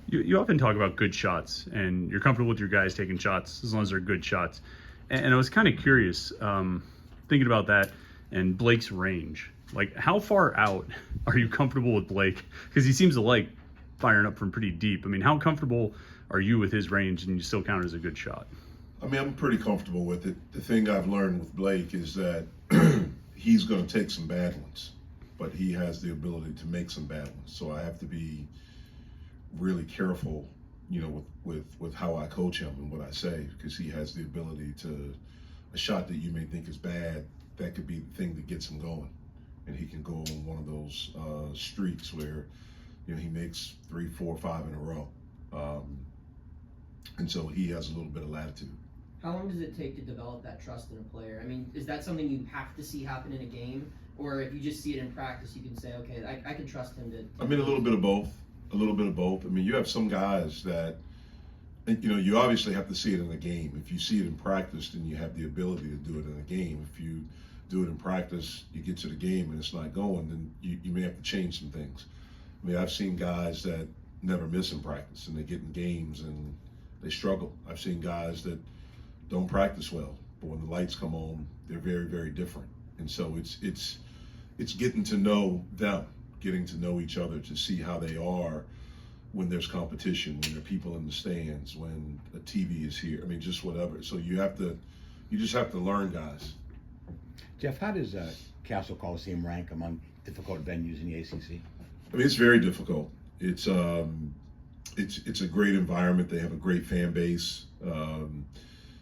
You often talk about good shots, and you're comfortable with your guys taking shots as long as they're good shots. And I was kind of curious, thinking about that and Blake's range. Like, how far out are you comfortable with Blake? Because he seems to like firing up from pretty deep. I mean, how comfortable are you with his range, and you still count it as a good shot? I mean, I'm pretty comfortable with it. The thing I've learned with Blake is that he's going to take some bad ones, but he has the ability to make some bad ones. So I have to be really careful, with how I coach him and what I say, because he has the ability to, a shot that you may think is bad, that could be the thing that gets him going. And he can go on one of those streaks where, he makes 3, 4, 5 in a row. And so he has a little bit of latitude. How long does it take to develop that trust in a player? I mean, is that something you have to see happen in a game? Or if you just see it in practice, you can say, okay, I can trust him to I mean, a little bit of both. A little bit of both. I mean, you have some guys that, you obviously have to see it in a game. If you see it in practice, then you have the ability to do it in a game. If you do it in practice, you get to the game and it's not going, then you may have to change some things. I mean, I've seen guys that never miss in practice and they get in games and they struggle. I've seen guys that don't practice well, but when the lights come on, they're very, very different. And so it's getting to know them, getting to know each other, to see how they are when there's competition, when there are people in the stands, when a TV is here. I mean, just whatever. So you just have to learn guys. Jeff, how does Castle Coliseum rank among difficult venues in the ACC? I mean, it's very difficult. It's a great environment. They have a great fan base.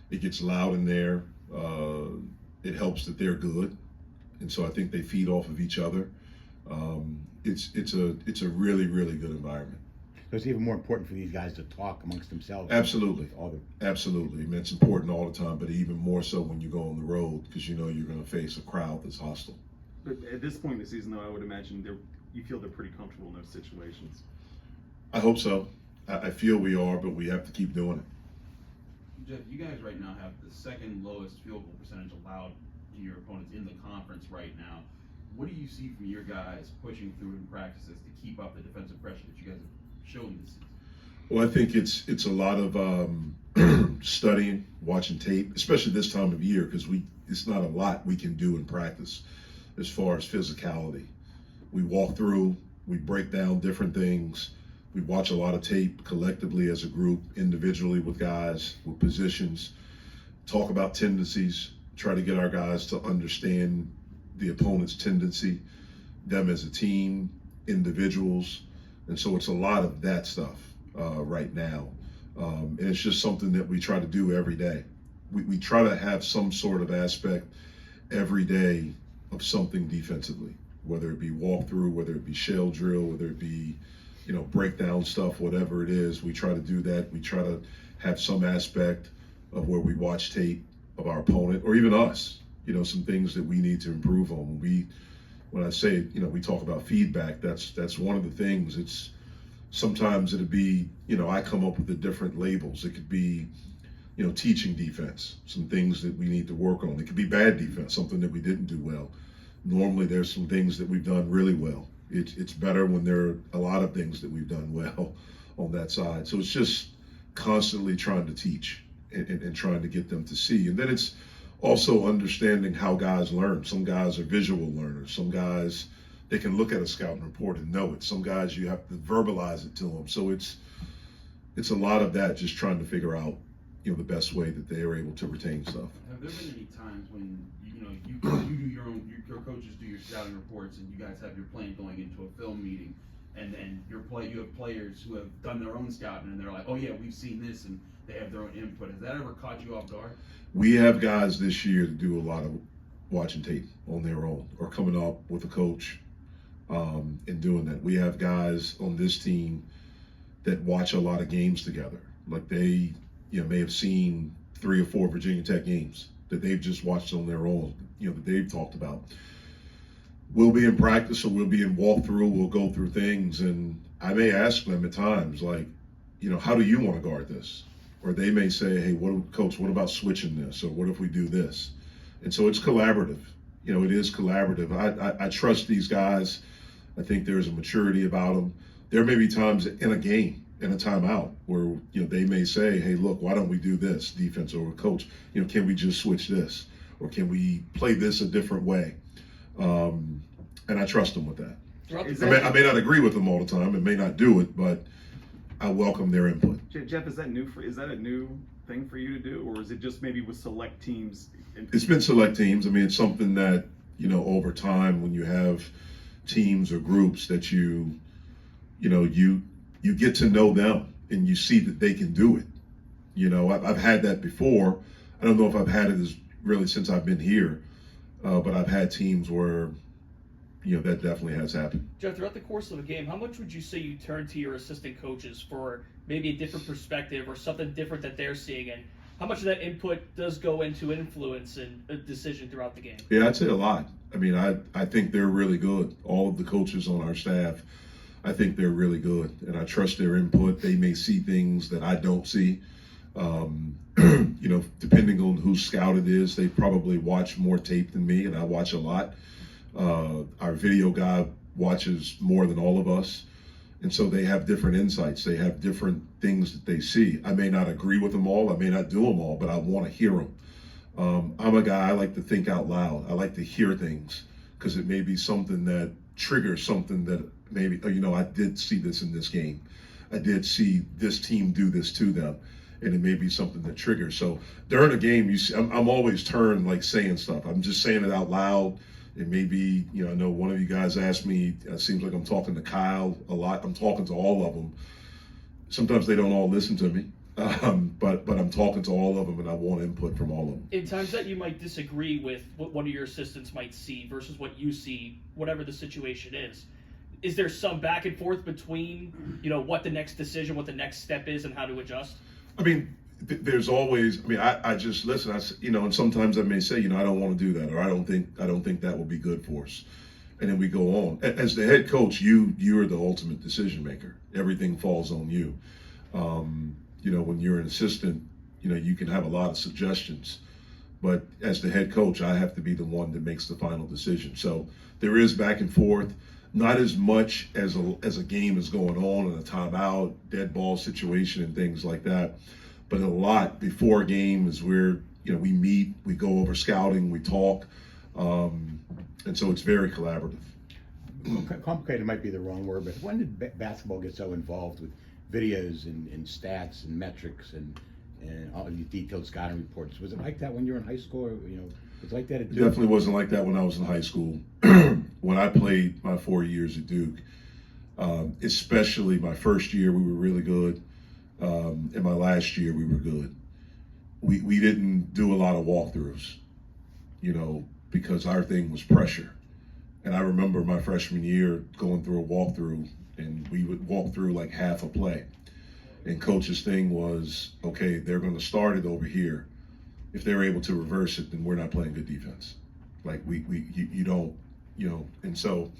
It gets loud in there. It helps that they're good, and so I think they feed off of each other. It's a really, really good environment. So it's even more important for these guys to talk amongst themselves. Absolutely. Absolutely. I mean, it's important all the time, but even more so when you go on the road, because you're going to face a crowd that's hostile. But at this point in the season, though, I would imagine you feel they're pretty comfortable in those situations. I hope so. I feel we are, but we have to keep doing it. Jeff, you guys right now have the second lowest field goal percentage allowed to your opponents in the conference right now. What do you see from your guys pushing through in practices to keep up the defensive pressure that you guys have shown this season? Well, I think it's a lot of studying, watching tape, especially this time of year, because it's not a lot we can do in practice as far as physicality. We walk through, we break down different things. We watch a lot of tape collectively as a group, individually with guys, with positions, talk about tendencies, try to get our guys to understand the opponent's tendency, them as a team, individuals. And so it's a lot of that stuff right now. And it's just something that we try to do every day. We try to have some sort of aspect every day of something defensively, whether it be walkthrough, whether it be shell drill, whether it be breakdown stuff, whatever it is. We try to do that. We try to have some aspect of where we watch tape of our opponent or even us, some things that we need to improve on. When I say, we talk about feedback, that's one of the things. It's sometimes it'll be, I come up with the different labels. It could be, teaching defense, some things that we need to work on. It could be bad defense, something that we didn't do well. Normally there's some things that we've done really well. It's better when there are a lot of things that we've done well on that side. So it's just constantly trying to teach and trying to get them to see. And then it's also understanding how guys learn. Some guys are visual learners. Some guys, they can look at a scouting report and know it. Some guys, you have to verbalize it to them. So it's a lot of that, just trying to figure out, the best way that they are able to retain stuff. Have there been any times when you do your coaches do your scouting reports and you guys have your plan going into a film meeting, and then you have players who have done their own scouting and they're like, oh yeah, we've seen this, and they have their own input. Has that ever caught you off guard? We have guys this year that do a lot of watching tape on their own or coming up with a coach and doing that. We have guys on this team that watch a lot of games together. Like they may have seen 3 or 4 Virginia Tech games that they've just watched on their own, that they've talked about. We'll be in practice or we'll be in walkthrough, we'll go through things, and I may ask them at times, like, how do you want to guard this? Or they may say, hey, Coach, what about switching this? Or what if we do this? And so it's collaborative. It is collaborative. I trust these guys. I think there's a maturity about them. There may be times in a game, in a timeout where, you know, they may say, hey, look, why don't we do this, defense or coach? You know, can we just switch this? Or can we play this a different way? And I trust them with that. I may not agree with them all the time and may not do it, but I welcome their input. Jeff, is that a new thing for you to do, or is it just maybe with select teams? It's been select teams. I mean, it's something that, you know, over time when you have teams or groups that you get to know them and you see that they can do it. You know, I've had that before. I don't know if I've had it as really since I've been here, but I've had teams where, you know, that definitely has happened. Jeff, throughout the course of a game, how much would you say you turn to your assistant coaches for maybe a different perspective or something different that they're seeing, and how much of that input does go into influence and a decision throughout the game? Yeah, I'd say a lot. I mean, I think they're really good. All of the coaches on our staff, I think they're really good, and I trust their input. They may see things that I don't see. You know, depending on whose scout it is, they probably watch more tape than me, and I watch a lot. Our video guy watches more than all of us, and so they have different insights. They have different things that they see. I may not agree with them all. I may not do them all, but I want to hear them. I'm a guy, I like to think out loud. I like to hear things because it may be something that triggers something that maybe, you know, I did see this in this game. I did see this team do this to them. And it may be something that triggers. So during a game, you see, I'm always turned like saying stuff. I'm just saying it out loud. It may be, you know, I know one of you guys asked me, it seems like I'm talking to Kyle a lot. I'm talking to all of them. Sometimes they don't all listen to me, but I'm talking to all of them, and I want input from all of them. In times that you might disagree with what one of your assistants might see versus what you see, whatever the situation is there some back and forth between, you know, what the next decision, what the next step is, and how to adjust? I mean, there's always. I mean, I just listen. You know, and sometimes I may say, you know, I don't want to do that, or I don't think that will be good for us, and then we go on. As the head coach, you're the ultimate decision maker. Everything falls on you. You know, when you're an assistant, you know, you can have a lot of suggestions, but as the head coach, I have to be the one that makes the final decision. So there is back and forth. Not as much as a game is going on and a timeout, dead ball situation and things like that, but a lot before a game is where, you know, we meet, we go over scouting, we talk, and so it's very collaborative. Complicated might be the wrong word, but when did basketball get so involved with videos and stats and metrics and all these detailed scouting reports? Was it like that when you were in high school, or, you know? It's like that at Duke. It definitely wasn't like that when I was in high school. When I played my 4 years at Duke, especially my first year, we were really good. And my last year, we were good. We didn't do a lot of walkthroughs, you know, because our thing was pressure. And I remember my freshman year going through a walkthrough, and we would walk through like half a play. And coach's thing was, okay, they're going to start it over here. If they're able to reverse it, then we're not playing good defense. Like you don't, you know, and so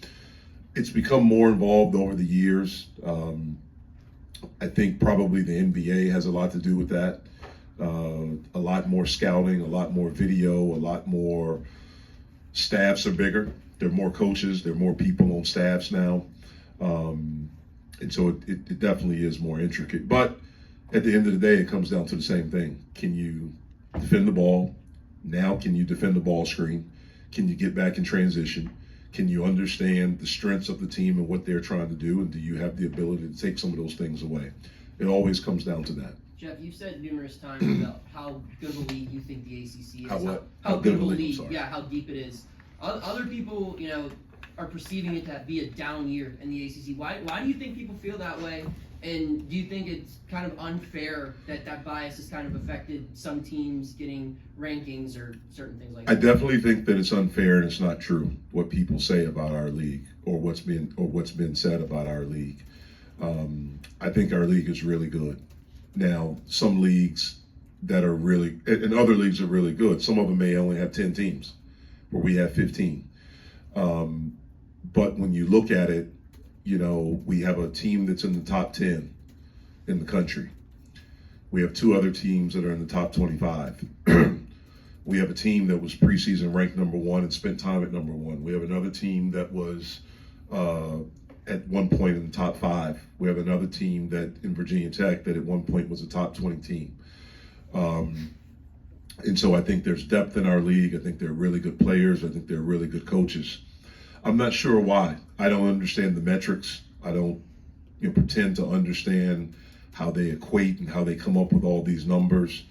it's become more involved over the years. I think probably the NBA has a lot to do with that. A lot more scouting, a lot more video, a lot more staffs are bigger. There are more coaches, there are more people on staffs now. And so it definitely is more intricate. But at the end of the day, it comes down to the same thing. Can you defend the ball? Now, can you defend the ball screen? Can you get back in transition? Can you understand the strengths of the team and what they're trying to do? And do you have the ability to take some of those things away? It always comes down to that. Jeff, you've said numerous times about how good of a league you think the ACC is. How good of a league, sorry. Yeah, how deep it is. Other people, you know, are perceiving it to be a down year in the ACC. Why do you think people feel that way? And do you think it's kind of unfair that bias has kind of affected some teams getting rankings or certain things like that? I definitely think that it's unfair and it's not true what people say about our league or what's been said about our league. I think our league is really good. Now, some leagues that are really, and other leagues are really good. Some of them may only have 10 teams, where we have 15. But when you look at it, you know, we have a team that's in the top 10 in the country. We have two other teams that are in the top 25. We have a team that was preseason ranked number 1 and spent time at number 1. We have another team that was at one point in the top 5. We have another team that in Virginia Tech that at one point was a top 20 team. And so I think there's depth in our league. I think they're really good players. I think they're really good coaches. I'm not sure why. I don't understand the metrics. I don't pretend to understand how they equate and how they come up with all these numbers.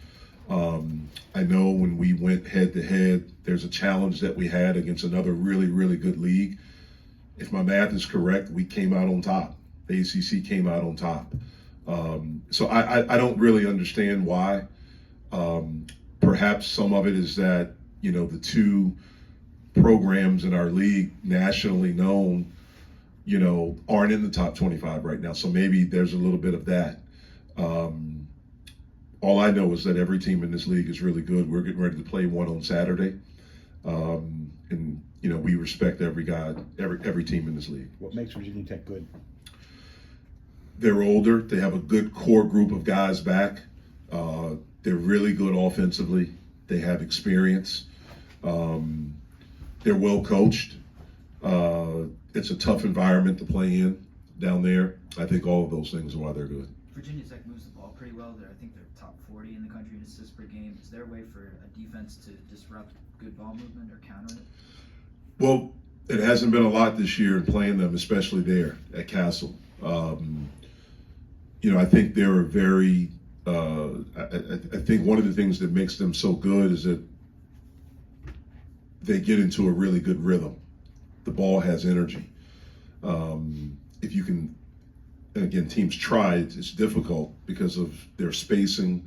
I know when we went head to head, there's a challenge that we had against another really, really good league. If my math is correct, we came out on top. The ACC came out on top. So I don't really understand why. Perhaps some of it is that, the two programs in our league nationally known, aren't in the top 25 right now. So maybe there's a little bit of that. All I know is that every team in this league is really good. We're getting ready to play one on Saturday. And we respect every team in this league. What makes Virginia Tech good? They're older. They have a good core group of guys back. They're really good offensively. They have experience. They're well coached. It's a tough environment to play in down there. I think all of those things are why they're good. Virginia Tech moves the ball pretty well. I think they're top 40 in the country in assists per game. Is there a way for a defense to disrupt good ball movement or counter it? Well, it hasn't been a lot this year in playing them, especially there at Castle. I think they're a very I think one of the things that makes them so good is that they get into a really good rhythm. The ball has energy. If you can, and again, teams try, it's difficult because of their spacing,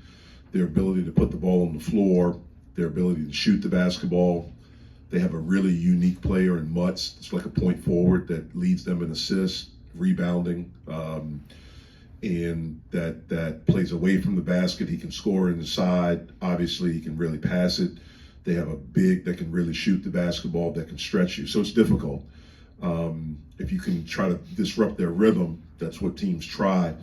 their ability to put the ball on the floor, their ability to shoot the basketball. They have a really unique player in Mutz. It's like a point forward that leads them in assists, rebounding, and that plays away from the basket. He can score inside. Obviously, he can really pass it. They have a big that can really shoot the basketball, that can stretch you. So it's difficult. If you can try to disrupt their rhythm, that's what teams try.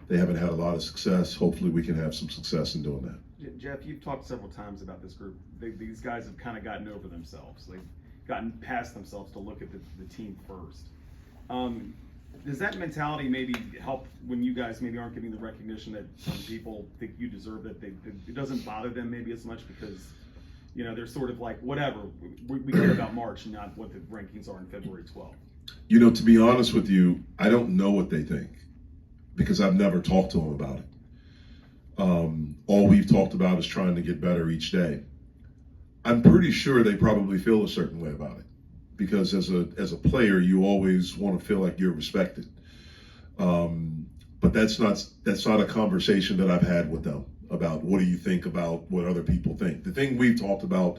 They haven't had a lot of success. Hopefully we can have some success in doing that. Jeff, you've talked several times about this group. These guys have kind of gotten over themselves. They've gotten past themselves to look at the team first. Does that mentality maybe help when you guys maybe aren't getting the recognition that some people think you deserve, that it doesn't bother them maybe as much because, they're sort of like, whatever, we care about March and not what the rankings are on February 12th? To be honest with you, I don't know what they think because I've never talked to them about it. All we've talked about is trying to get better each day. I'm pretty sure they probably feel a certain way about it because as a player, you always want to feel like you're respected. But that's not a conversation that I've had with them about what do you think about what other people think. The thing we've talked about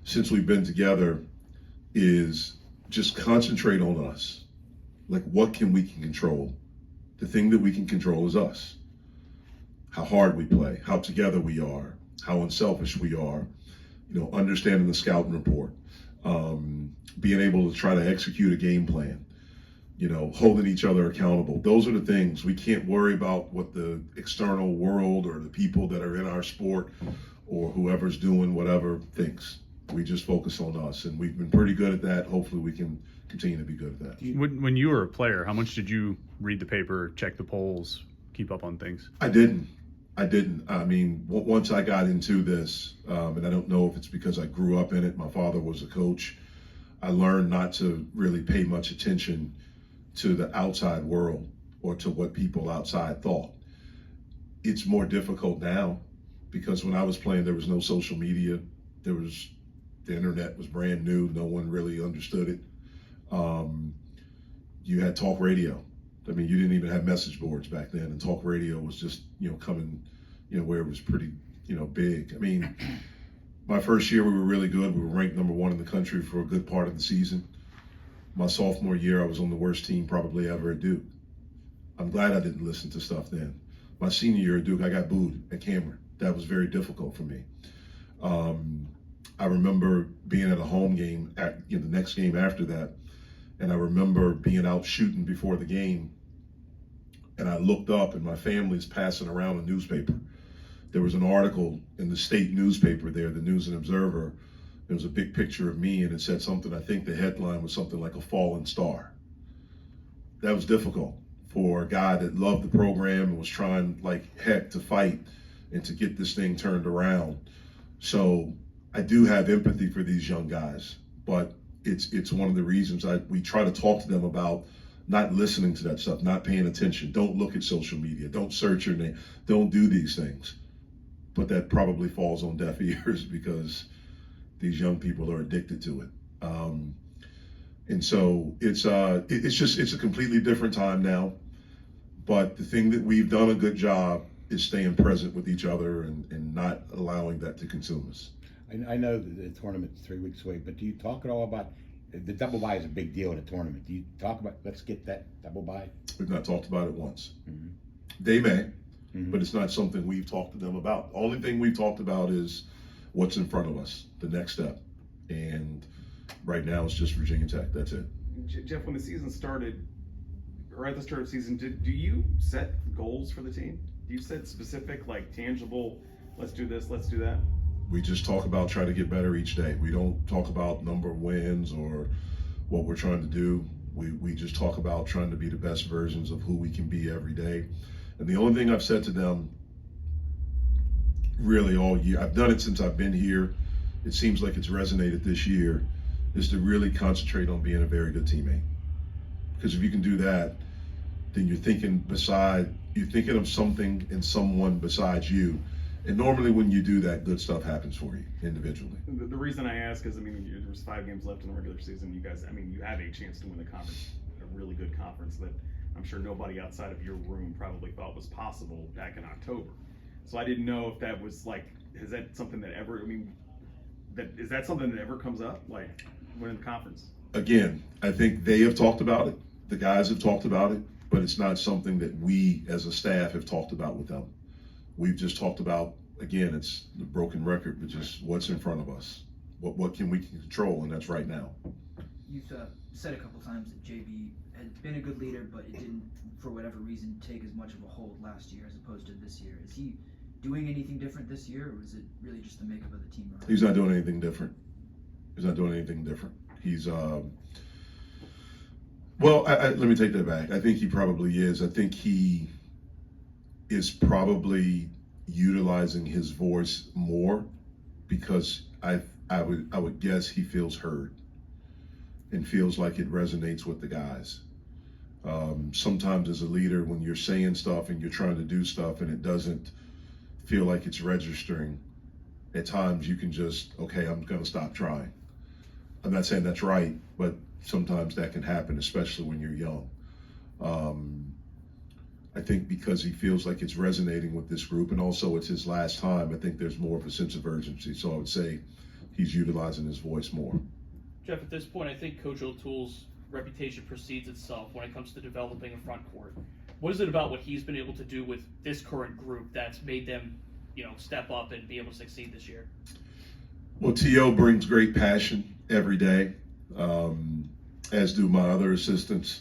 since we've been together is just concentrate on us. Like what we can control? The thing that we can control is us. How hard we play, how together we are, how unselfish we are, understanding the scouting report, being able to try to execute a game plan, holding each other accountable. Those are the things. We can't worry about what the external world or the people that are in our sport or whoever's doing whatever thinks. We just focus on us, and we've been pretty good at that. Hopefully we can continue to be good at that. When you were a player, how much did you read the paper, check the polls, keep up on things? I didn't. I mean, once I got into this, and I don't know if it's because I grew up in it, my father was a coach, I learned not to really pay much attention to the outside world or to what people outside thought. It's more difficult now because when I was playing, there was no social media. The internet was brand new. No one really understood it. You had talk radio. I mean, you didn't even have message boards back then, and talk radio was just, coming, where it was pretty, big. I mean, my first year we were really good. We were ranked number 1 in the country for a good part of the season. My sophomore year, I was on the worst team probably ever at Duke. I'm glad I didn't listen to stuff then. My senior year at Duke, I got booed at Cameron. That was very difficult for me. I remember being at a home game, the next game after that, and I remember being out shooting before the game, and I looked up and my family's passing around a newspaper. There was an article in the state newspaper there, the News and Observer. There was a big picture of me and it said something, I think the headline was something like a fallen star. that was difficult for a guy that loved the program and was trying like heck to fight and to get this thing turned around. So I do have empathy for these young guys, but it's one of the reasons we try to talk to them about not listening to that stuff, not paying attention. Don't look at social media. Don't search your name. Don't do these things. But that probably falls on deaf ears because these young people are addicted to it. And so it's a completely different time now. But the thing that we've done a good job is staying present with each other and not allowing that to consume us. I know that the tournament's 3 weeks away, but do you talk at all about the double bye is a big deal in a tournament? Do you talk about let's get that double bye? We've not talked about it once. Mm-hmm. They may, Mm-hmm. but it's not something we've talked to them about. The only thing we've talked about is what's in front of us, the next step. And right now it's just Virginia Tech. That's it. Jeff, when the season started, or at the start of the season, do you set goals for the team? Do you set specific, like tangible, let's do this, let's do that? We just talk about trying to get better each day. We don't talk about number of wins or what we're trying to do. We just talk about trying to be the best versions of who we can be every day. And the only thing I've said to them really all year, I've done it since I've been here, it seems like it's resonated this year, is to really concentrate on being a very good teammate. Because if you can do that, then you're thinking of something and someone besides you. And normally when you do that, good stuff happens for you individually. The reason I ask is, there was 5 games left in the regular season. You guys, you have a chance to win the conference, a really good conference that I'm sure nobody outside of your room probably thought was possible back in October. So I didn't know if that was is that something that ever, is that something that ever comes up, like winning the conference? Again, I think they have talked about it. The guys have talked about it, but it's not something that we as a staff have talked about with them. We've just talked about, again, it's the broken record, but just what's in front of us. What can we control, and that's right now. You've said a couple times that JB had been a good leader, but it didn't, for whatever reason, take as much of a hold last year as opposed to this year. Is he doing anything different this year, or is it really just the makeup of the team? He's not doing anything different. He's, well, let me take that back. I think he probably is. I think he is probably utilizing his voice more because I would guess he feels heard and feels like it resonates with the guys. Sometimes as a leader, when you're saying stuff and you're trying to do stuff and it doesn't feel like it's registering, at times you can just, okay, I'm going to stop trying. I'm not saying that's right, but sometimes that can happen, especially when you're young. I think because he feels like it's resonating with this group, and also it's his last time, I think there's more of a sense of urgency. So I would say he's utilizing his voice more. Jeff, at this point, I think Coach O'Toole's reputation precedes itself when it comes to developing a front court. What is it about what he's been able to do with this current group that's made them, step up and be able to succeed this year? Well, T.O. brings great passion every day, as do my other assistants.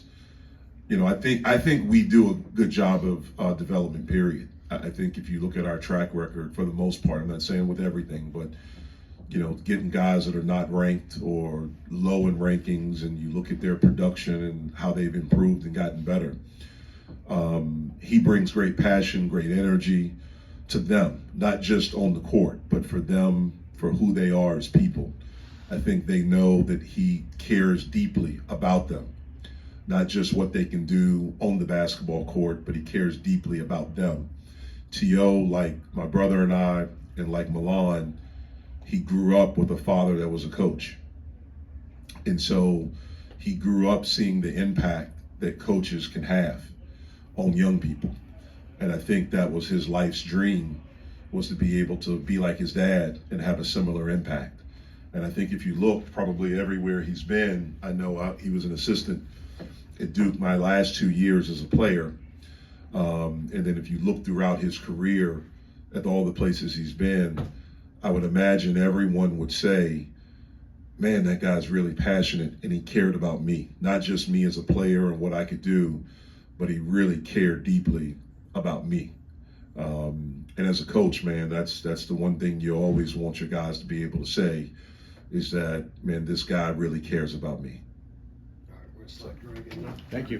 I think we do a good job of development, period. I think if you look at our track record, for the most part, I'm not saying with everything, but getting guys that are not ranked or low in rankings, and you look at their production and how they've improved and gotten better. He brings great passion, great energy to them, not just on the court, but for them, for who they are as people. I think they know that he cares deeply about them, not just what they can do on the basketball court, but he cares deeply about them. T.O., like my brother and I, and like Milan, he grew up with a father that was a coach. And so he grew up seeing the impact that coaches can have on young people. And I think that was his life's dream, was to be able to be like his dad and have a similar impact. And I think if you look probably everywhere he's been, I know he was an assistant at Duke my last 2 years as a player. And then if you look throughout his career at all the places he's been, I would imagine everyone would say, man, that guy's really passionate and he cared about me, not just me as a player and what I could do, but he really cared deeply about me. And as a coach, man, that's the one thing you always want your guys to be able to say is that, man, this guy really cares about me. All right, we're going to stop drinking now. Thank you.